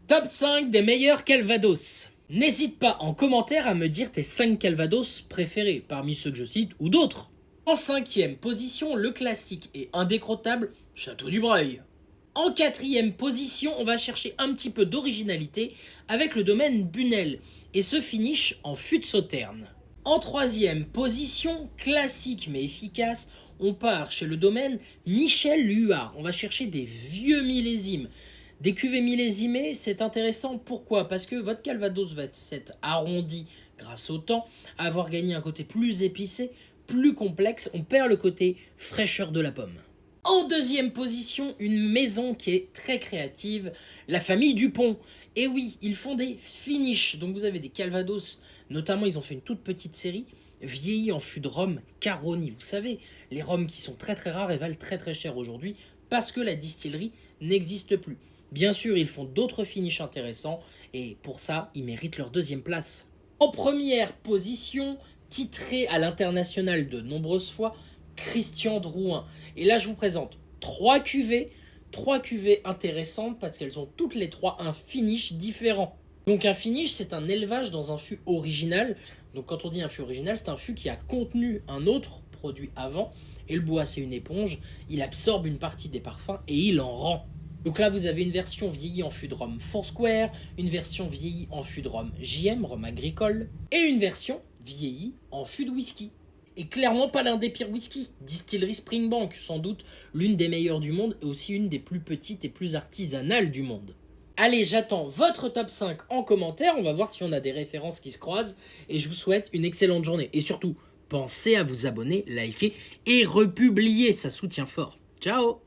Top 5 des meilleurs Calvados. N'hésite pas en commentaire à me dire tes 5 Calvados préférés, parmi ceux que je cite ou d'autres. En cinquième position, le classique et indécrottable Château du Breuil. En quatrième position, on va chercher un petit peu d'originalité avec le domaine Bunel et ce finish en fût de Sauterne. En troisième position, classique mais efficace, on part chez le domaine Michel Huard. On va chercher des vieux millésimes. Des cuvées millésimées, c'est intéressant. Pourquoi? Parce que votre Calvados va s'être arrondi grâce au temps, avoir gagné un côté plus épicé, plus complexe. On perd le côté fraîcheur de la pomme. En deuxième position, une maison qui est très créative, la famille Dupont. Et oui, ils font des finishes. Donc vous avez des Calvados, notamment ils ont fait une toute petite série, vieillis en fût de rhum Caroni. Vous savez, les rhums qui sont très très rares et valent très très cher aujourd'hui parce que la distillerie n'existe plus. Bien sûr, ils font d'autres finishes intéressants et pour ça, ils méritent leur deuxième place. En première position, titré à l'international de nombreuses fois, Christian Drouin. Et là, je vous présente trois cuvées intéressantes parce qu'elles ont toutes les trois un finish différent. Donc un finish, c'est un élevage dans un fût original. Donc quand on dit un fût original, c'est un fût qui a contenu un autre produit avant. Et le bois, c'est une éponge. Il absorbe une partie des parfums et il en rend. Donc là, vous avez une version vieillie en fût de rhum Foursquare, une version vieillie en fût de rhum JM, rhum agricole, et une version vieillie en fût de whisky. Et clairement pas l'un des pires whisky. Distillerie Springbank, sans doute l'une des meilleures du monde et aussi une des plus petites et plus artisanales du monde. Allez, j'attends votre top 5 en commentaire, on va voir si on a des références qui se croisent et je vous souhaite une excellente journée. Et surtout, pensez à vous abonner, liker et republier, ça soutient fort. Ciao!